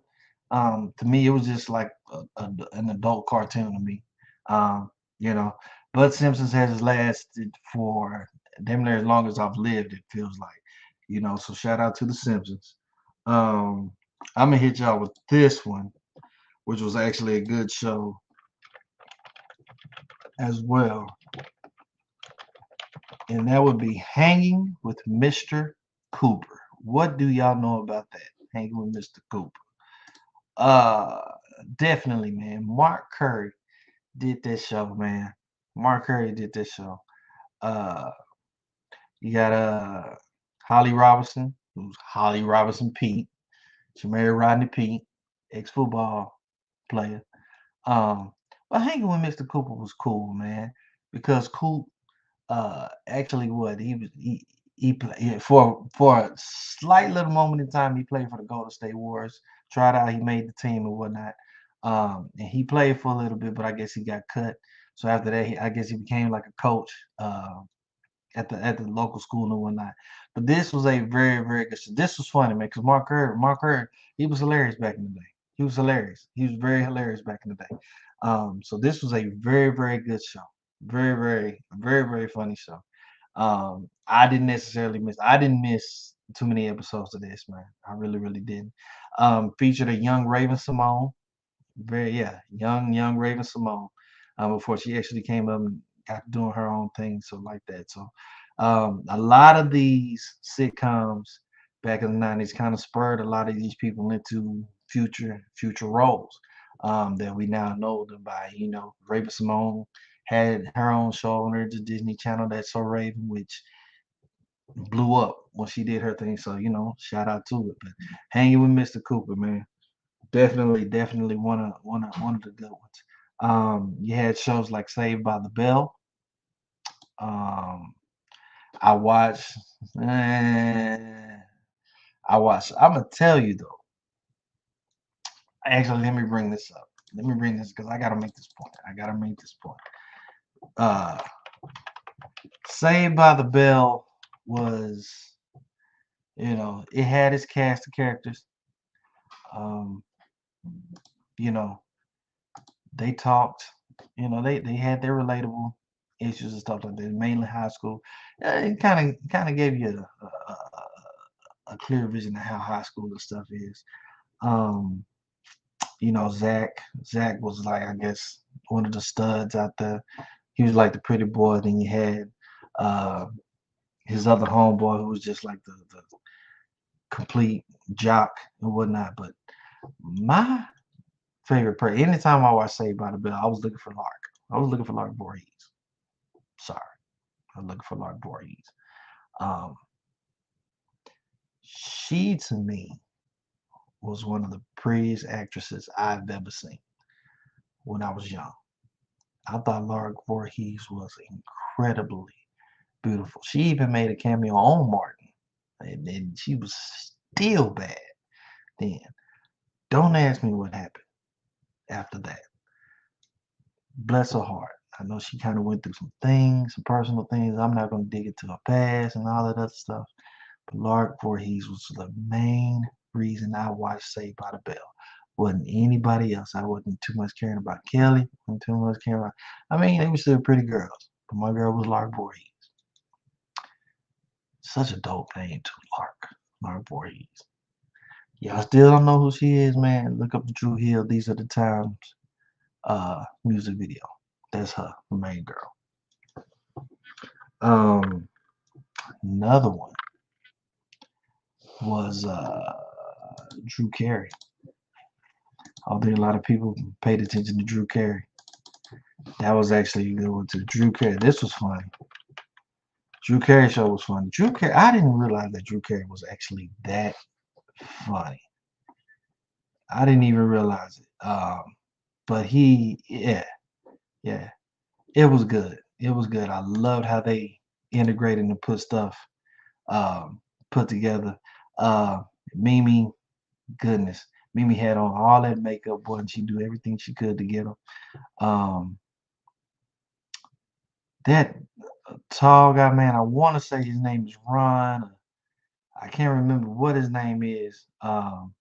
To me, it was just like an adult cartoon to me. Um, you know, but Simpsons has lasted for damn near as long as I've lived. It feels like, So shout out to The Simpsons. Um, I'm gonna hit y'all with this one, which was actually a good show as well, and that would be Hanging with Mr. Cooper. What do y'all know about that? Hanging with Mr. Cooper. Uh, Definitely, man. Mark Curry did this show, man. Mark Curry did this show. Uh, you got Holly Robinson, who's Holly Robinson Pete. She married Rodney Pete, ex-football player. Um, but hanging with Mr. Cooper was cool, man, because Coop actually what yeah, for a slight little moment in time he played for the Golden State Warriors, tried out, he made the team and whatnot. And he played for a little bit, but I guess he got cut. So after that, I guess he became like a coach at the local school and whatnot. But this was a very, very good show. This was funny, man, because Mark Curry, he was hilarious back in the day. He was hilarious. He was very hilarious back in the day. So this was a very, very good show. Very, very, very, very funny show. I didn't necessarily miss. I didn't miss too many episodes of this, man. I really, really didn't. Featured a young Raven Simone, very young Raven Simone. Before she actually came up and got doing her own thing, so like that. So, a lot of these sitcoms back in the '90s kind of spurred a lot of these people into future roles that we now know them by. Raven Simone had her own show on the Disney Channel, That's So Raven, which blew up when she did her thing. So shout out to it. But hanging with Mr. Cooper, man, definitely one of the good ones. You had shows like Saved by the Bell. Um, I watched. eh, I watched. I'm gonna tell you though. Actually, let me bring this up. Let me bring this because I gotta make this point. I gotta make this point. Uh, Saved by the Bell was, it had its cast of characters. Um, you know, they talked. They had their relatable issues and stuff like that. Mainly high school. It kind of gave you a clear vision of how high school and stuff is. Um, Zach was like, I guess, one of the studs out there. He was like the pretty boy. Then you had uh, his other homeboy who was just like the complete jock and whatnot. But my favorite part, anytime I watch Saved by the Bell, I was looking for Lark. I was looking for Lark Voorhees. Sorry, I was looking for Lark Voorhees. Um, she to me was one of the prettiest actresses I've ever seen when I was young. I thought Laura Voorhees was incredibly beautiful. She even made a cameo on Martin, and she was still bad then. Don't ask me what happened after that. Bless her heart. I know she kind of went through some things, some personal things. I'm not going to dig into her past and all that other stuff. But Laura Voorhees was the main reason I watched Saved by the Bell. Wasn't anybody else. I wasn't too much caring about Kelly. Wasn't too much caring about. I mean, they were still pretty girls, but my girl was Lark Voorhees. Such a dope name too, Lark Voorhees. Y'all still don't know who she is, man. Look up Drew Hill. These Are the Times. Music video. That's her, the main girl. Another one was Drew Carey. I don't think a lot of people paid attention to Drew Carey. That was actually a good one too. Drew Carey. This was funny. Drew Carey show was funny. Drew Carey. I didn't realize that Drew Carey was actually that funny. I didn't even realize it. But yeah, it was good. It was good. I loved how they integrated and put stuff put together. Mimi, goodness, Mimi had on all that makeup, boy, and she do everything she could to get them. That tall guy, man, I want to say his name is Ron. I can't remember what his name is. Well,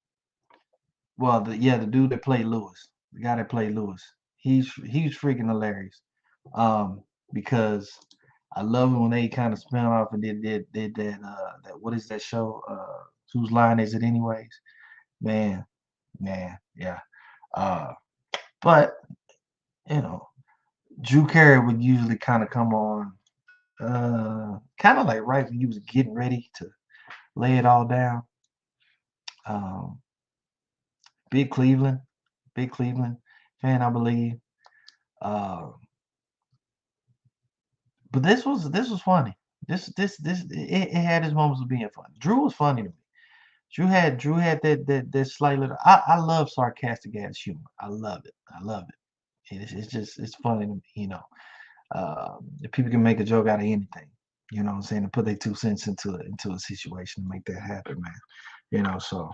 the dude that played Lewis, the guy that played Lewis, he's freaking hilarious. Because I love when they kind of spun off and did that what is that show? Whose line is it anyways? Man, yeah. Uh, but you know, Drew Carey would usually kind of come on, kind of like right when he was getting ready to lay it all down. Um, big Cleveland, big Cleveland fan, I believe. Uh, but this was funny. It had its moments of being funny. Drew was funny to me. Drew had that slight little. I love sarcastic ass humor. I love it. I love it. It's funny to me. If people can make a joke out of anything, you know what I'm saying, to put their 2 cents into a situation to make that happen, man. So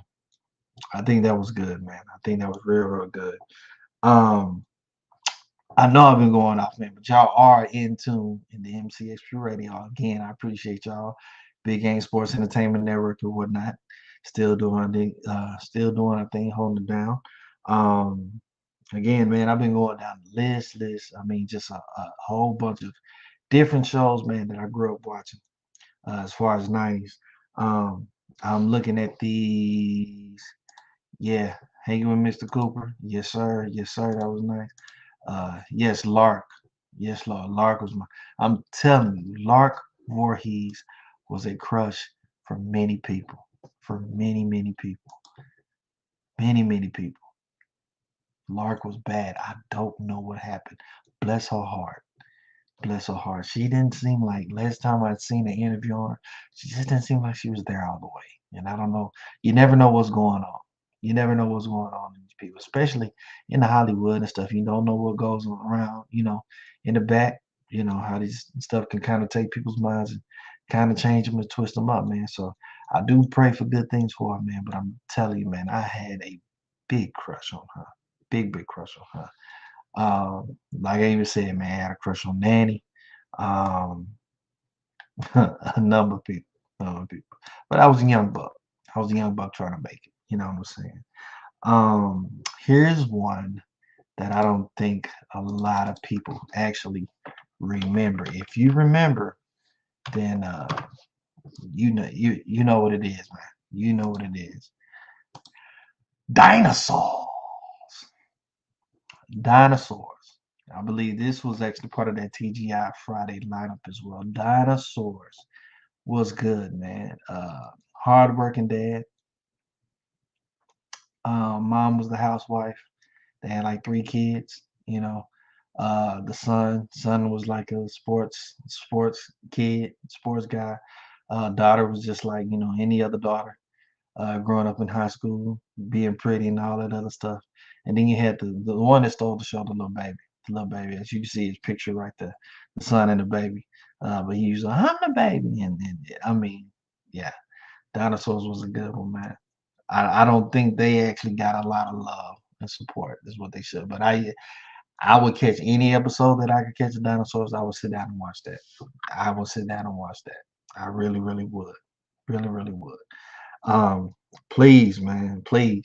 I think that was good, man. I think that was real good. Um, I know I've been going off, man, but y'all are in tune in the MCXP radio. Again, I appreciate y'all. Big Game Sports Entertainment Network or whatnot. Still doing our thing, holding it down. Um, Again, man, I've been going down the list. I mean, just a whole bunch of different shows, man, that I grew up watching. As far as 90s, um, I'm looking at these. Yeah, hanging with Mr. Cooper. Yes, sir. Yes, sir. That was nice. Yes, Lark. Yes, Lord. Lark was my. I'm telling you, Lark Voorhees was a crush for many people. For many, many people. Many, many people. Lark was bad. I don't know what happened. Bless her heart. Bless her heart. She didn't seem like last time I'd seen an interview on her, she just didn't seem like she was there all the way. And I don't know. You never know what's going on. You never know what's going on in these people, especially in the Hollywood and stuff. You don't know what goes around, in the back, how these stuff can kind of take people's minds and kind of change them and twist them up, man. So I do pray for good things for her, man. But I'm telling you, man, I had a big crush on her. Big, big crush on her. Like I even said, man, I had a crush on Nanny. Um, a number of people. But I was a young buck. I was a young buck trying to make it. You know what I'm saying? Here's one that I don't think a lot of people actually remember. If you remember, then you know what it is, man. You know what it is. Dinosaur. Dinosaurs. I believe this was actually part of that TGI Friday lineup as well. Dinosaurs was good, man. Hardworking dad. Mom was the housewife. They had like three kids. The son was like a sports kid, sports guy. Daughter was just like any other daughter. Growing up in high school, being pretty and all that other stuff. And then you had the one that stole the show, the little baby. The little baby, as you can see his picture right there, the son and the baby. But he was like, I'm the baby. And I mean, yeah, Dinosaurs was a good one, man. I don't think they actually got a lot of love and support, is what they should. But I would catch any episode that I could catch the Dinosaurs. I would sit down and watch that. I would sit down and watch that. I really, really would. Really, really would. Um, please, man, please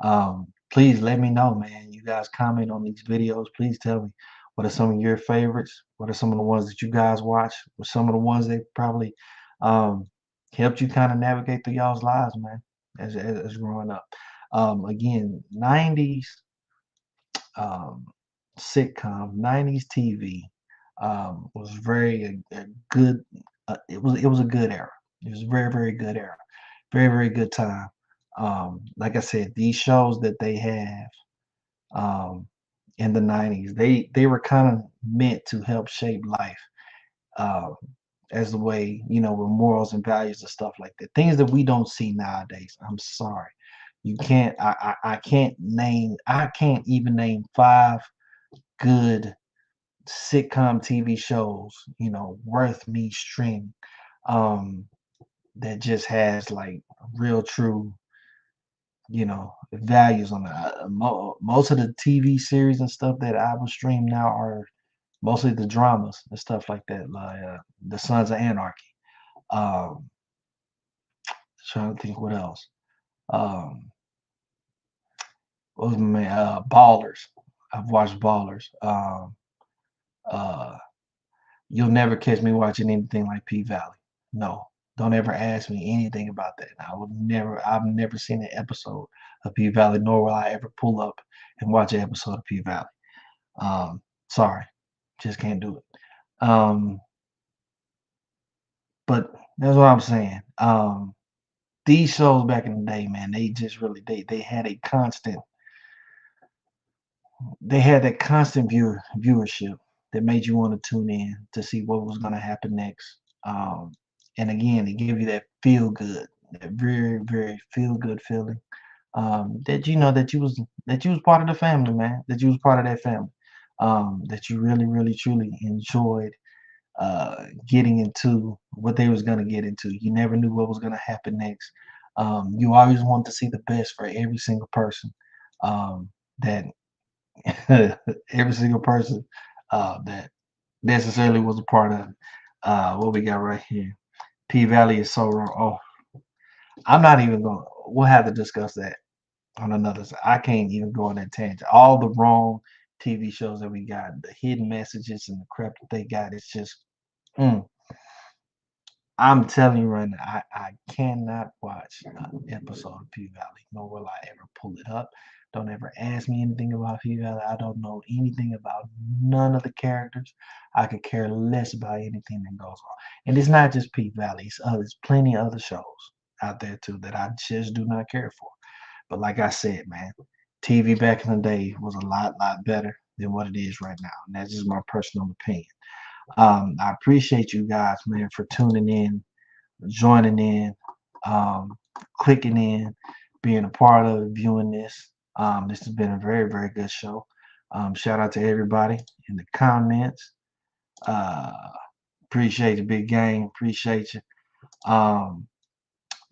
let me know, man. You guys comment on these videos. Please tell me what are some of your favorites. What are some of the ones that you guys watch? What some of the ones that probably um, helped you kind of navigate through y'all's lives, man, as growing up. Again, 90s um, sitcom, 90s TV was very a good. It was a good era. It was a very, very good era. Very, very good time. Like I said, these shows that they have um, in the 90s, they were kind of meant to help shape life um, as the way, with morals and values and stuff like that. Things that we don't see nowadays. I'm sorry. You can't, I can't even name five good sitcom TV shows, worth me streaming. Um, that just has like real true values on it. Most of the TV series and stuff that I will stream now are mostly the dramas and stuff like that, like the Sons of Anarchy. Um, Trying to think what else. Um, what was my Ballers? I've watched Ballers. Uh, you'll never catch me watching anything like P Valley. No, don't ever ask me anything about that. I've never seen an episode of P Valley, nor will I ever pull up and watch an episode of P Valley. Sorry, just can't do it. Um, but that's what I'm saying. These shows back in the day, man, they just really they had a constant they had that constant viewership that made you want to tune in to see what was going to happen next. And again, it gave you that feel good, that very, very feel good feeling. That that you was part of the family, man. That you was part of that family. That you really, really, truly enjoyed getting into what they was gonna get into. You never knew what was gonna happen next. You always want to see the best for every single person. That every single person that necessarily was a part of it. What we got right here. P Valley is so wrong. Oh, I'm not even going. We'll have to discuss that on another. I can't even go on that tangent. All the wrong TV shows that we got, the hidden messages and the crap that they got. It's just Mm. I'm telling you right now, I cannot watch an episode of P-Valley, nor will I ever pull it up. Don't ever ask me anything about P-Valley. I don't know anything about none of the characters. I could care less about anything that goes on. And it's not just P-Valley. There's plenty of other shows out there too that I just do not care for. But like I said, man, TV back in the day was a lot better than what it is right now. And that's just my personal opinion. I appreciate you guys, man, for tuning in, joining in, um, clicking in, being a part of it, viewing this. This has been a very good show. Shout out to everybody in the comments. Uh, appreciate the big game. Appreciate you.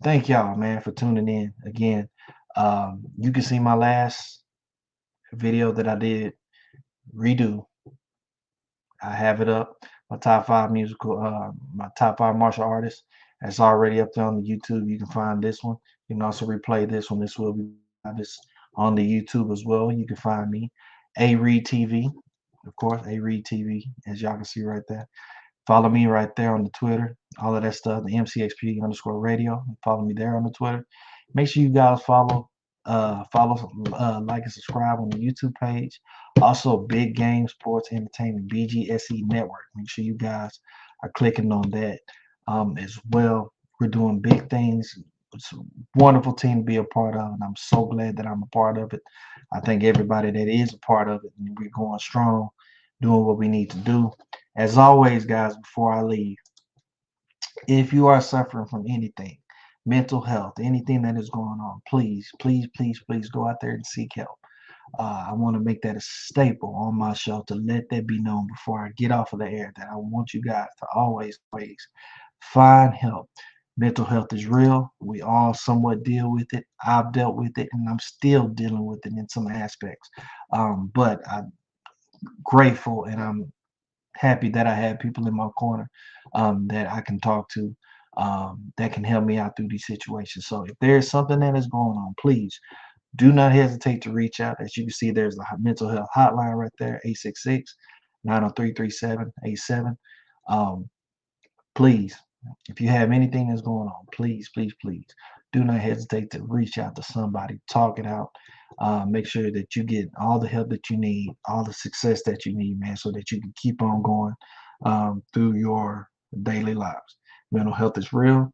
Thank y'all, man, for tuning in again. You can see my last video that I did redo. I have it up. My top 5 my top 5 martial artists. That's already up there on the YouTube. You can find this one. You can also replay this one. This will be this on the YouTube as well. You can find me, A Reed TV, of course, A Reed TV, as y'all can see right there. Follow me right there on the Twitter, all of that stuff, the MCXP_radio. Follow me there on the Twitter. Make sure you guys follow, like and subscribe on the YouTube page. Also, Big Game Sports Entertainment, BGSE Network. Make sure you guys are clicking on that as well. We're doing big things. It's a wonderful team to be a part of, and I'm so glad that I'm a part of it. I thank everybody that is a part of it, and we're going strong, doing what we need to do. As always, guys, before I leave, if you are suffering from anything, mental health, anything that is going on, please go out there and seek help. I want to make that a staple on my show to let that be known before I get off of the air, that I want you guys to always find help. Mental health is real. We all somewhat deal with it. I've dealt with it, and I'm still dealing with it in some aspects. But I'm grateful, and I'm happy that I have people in my corner that I can talk to, that can help me out through these situations. So if there's something that is going on, please do not hesitate to reach out. As you can see, there's the mental health hotline right there, 866-903-3787. Please, if you have anything that's going on, please do not hesitate to reach out to somebody, talk it out. Make sure that you get all the help that you need, all the success that you need, man, so that you can keep on going through your daily lives. Mental health is real.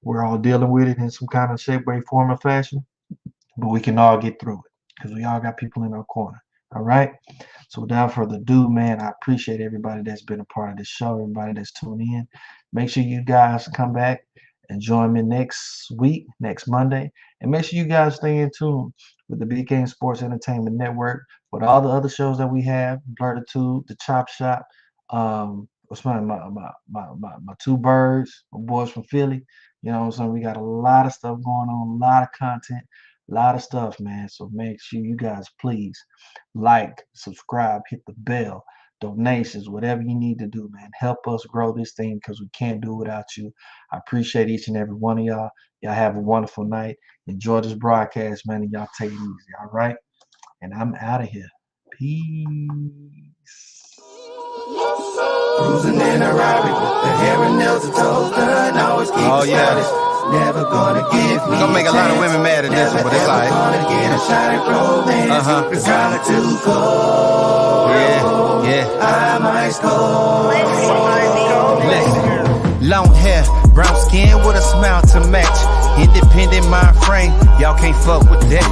We're all dealing with it in some kind of shape, way, form, or fashion, but we can all get through it because we all got people in our corner. All right. So without further ado, man, I appreciate everybody that's been a part of this show, everybody that's tuned in. Make sure you guys come back and join me next week, next Monday. And make sure you guys stay in tune with the Big Game Sports Entertainment Network, with all the other shows that we have, Blur the Tube, The Chop Shop, what's my two birds, my boys from Philly. You know what I'm saying? We got a lot of stuff going on, a lot of content, a lot of stuff, man. So make sure you guys please like, subscribe, hit the bell, donations, whatever you need to do, man. Help us grow this thing because we can't do it without you. I appreciate each and every one of y'all. Y'all have a wonderful night. Enjoy this broadcast, man, and y'all take it easy, all right? And I'm out of here. Peace. Cruising in a Rari with the hair and nails and toes done. Always keep never gonna give me. Gonna make a lot of women mad at this one, but it's like gonna get a shot at romance. It's kinda too cold. Yeah. I'm ice cold. Listen. Long hair, brown skin with a smile to match. Independent mind frame, y'all can't fuck with that.